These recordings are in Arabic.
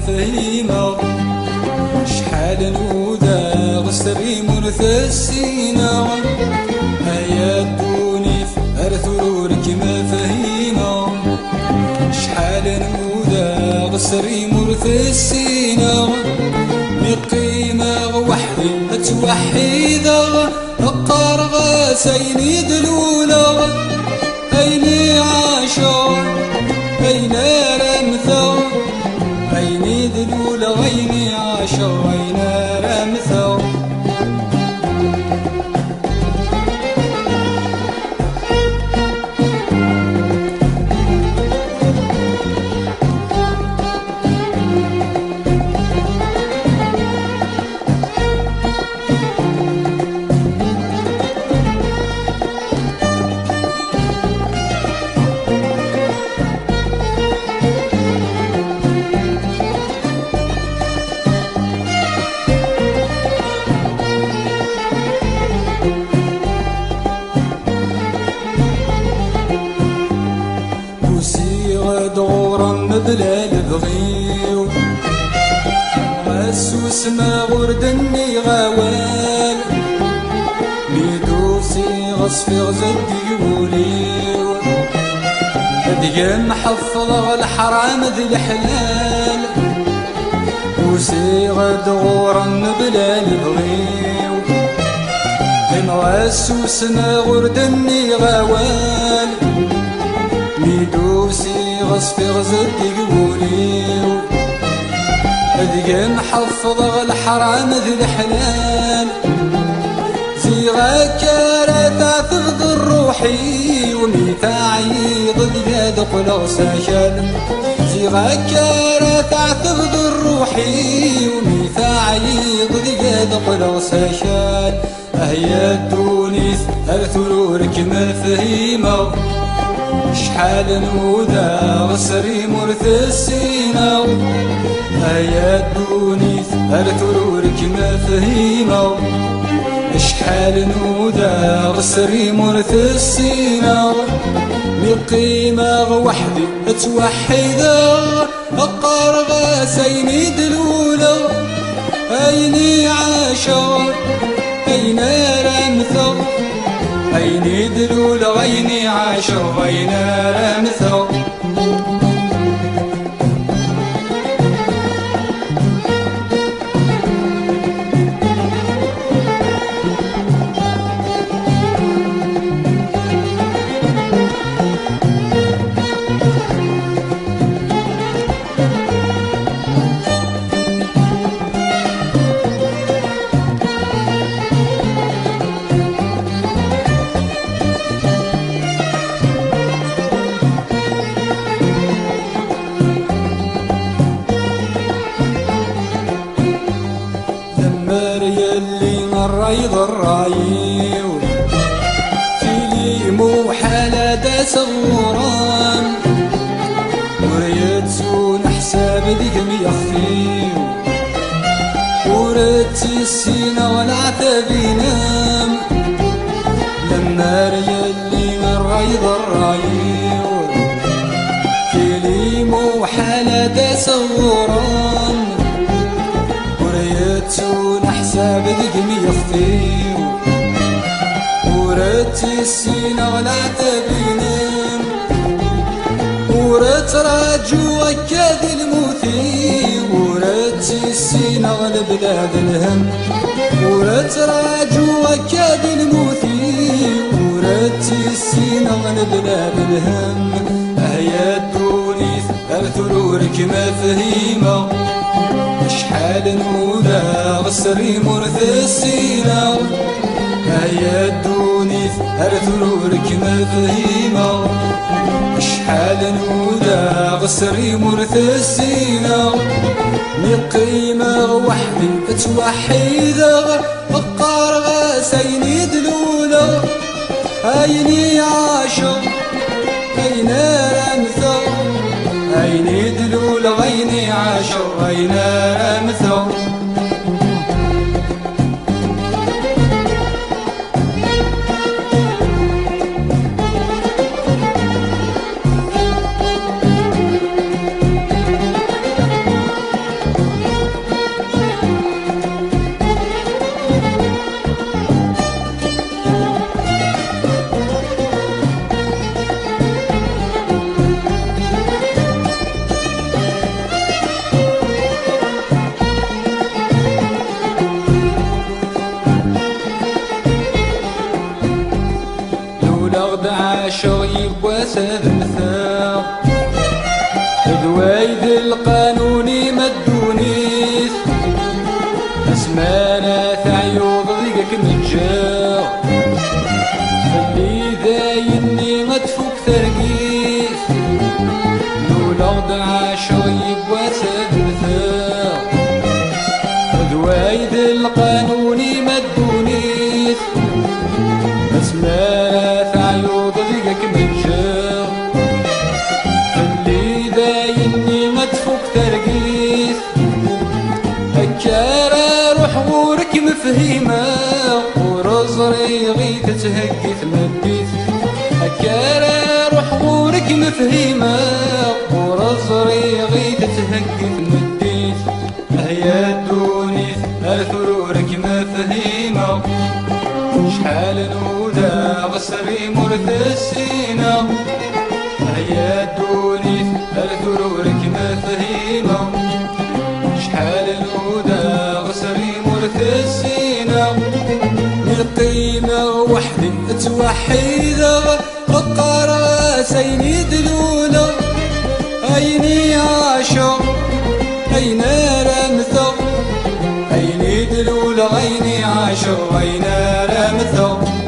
فهيمة شحال نودا غسري مرثسينا هيا الدوني أرثرور كما فهيمة شحال نودا غسري مرثسينا مقيمة وحدي توحيدة القرغة سيني دلولة أيني عاشور أين رمثو أيني دلولة أيني عاشور أين رمثو دورا بلا البغيو غسوس ما غردني غوال ميدوسي غصفي غزدي وليو ديام حفظ الحرام ذي الحلال وسي غدورا بلا البغيو غسوس ما غردني غوال ميدوسي غصفي غزدي قبوليو ادقى محفظ الحرام ذي الحلال زيغا كارثة تغدر روحي وميتاعي ضد يد قلق ساشال زيغا كارثة تغدر روحي وميتاعي ضد يد قلق ساشال أهيا الدونيث الثرورك ما فهيمة شحال نودا غسري مرثسينا هيا الدونيث الثرورك ما فهيمة شحال نودا غسري مرثسينا مقيمة وحدي توحيدة القرغة سيني دلولة أيني عاشور أين رمثو أيني دلولة أيني عاشور أين رمثو الرايض الرايو في مو حالة داس الغرام وريتسون حساب ديكم يخفيو وريتي السينة والعتاب ينام لما ريالي الرايض الرايو في مو حالة داس الغرام وريتسون حساب ديكم يخفيو وريتي السينة والعتاب ينام ورتراجو أكاد الموتي وريتي السينة والبلاد الهم ورتراجو أكاد الموتي وريتي السينة والبلاد الهم أهيا الدونيث الثرورك ما فهيمة شحال نودا غسري مرثسينا هيا الدونيث الثرورك ما فهيمة شحال نودا غسري مرثسينا مقيمة وحدي توحيدة القرغة سيني دلولة أيني عاشق أين رمثو أيني دلولة أيني عاشق أين رمثو الدونيث اسمانا تعيوض ضيقك متجاو اللي دايني ما تفوق ترقيث لولا ضعاش يبوا تدثاو دوايد القانوني ما الدونيث اسمانا تعيوض ضيقك متجاو اللي دايني ما تفوق ترقيث هكارا روح غورك مفهيمة ورزري غي تتهقث مديث هكارا روح غورك مفهيمة ورزري غي تتهقث مديث هيا الدونيث الثرورك مفهيمة شحال نودا غسري مرث السينة هيا الدونيث الثرورك مفهيمة شحال الهدى غسري مرث السينة القيمة وحدي توحيدة فقرا سيني دلولة عيني عاشق عين رمثة عيني دلولة عيني عاشق عين رمثة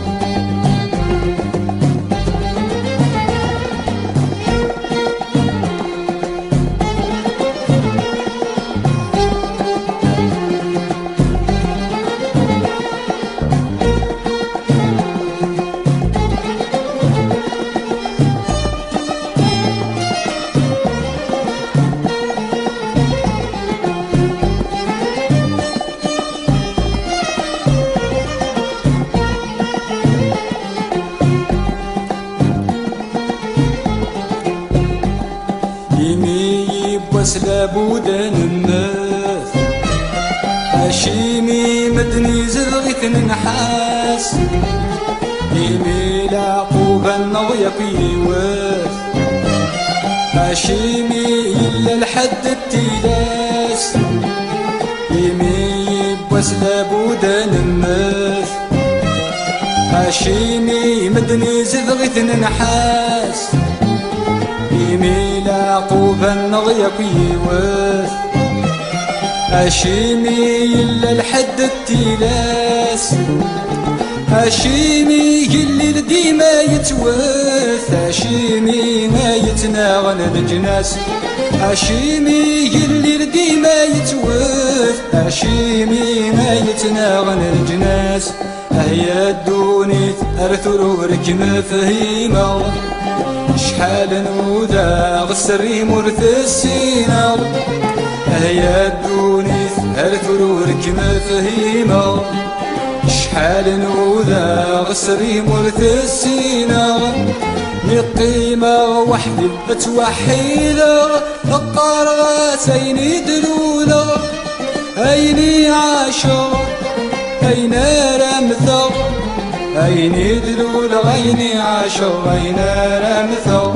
وسلاب نماث هاشيمي مدني زرغت نحاس يمي العقوبة النضيق يواث هاشيمي إلا الحد التلاس يمي وسلاب نماث هاشيمي مدني زرغت نحاس يمي العقوبة النضيق يواث هاشيمي إلا الحد التلاس هاشيمي اللي ديما يتواث هاشيمي ما يتناغن الجناس هاشيمي اللي ديما يتواث هاشيمي ما يتناغن الجناس هيا الدونيث أرثرورك مفهيمة شحال نودا غسري مرث السينة هيا الدونيث أرثرورك مفهيمة شحال نودا غسري مرث السينة القيمة وحدي توحيدة القرغة سيني دلولة عيني عاشق عين رمثة عيني دلول عيني عاشق عين رمثة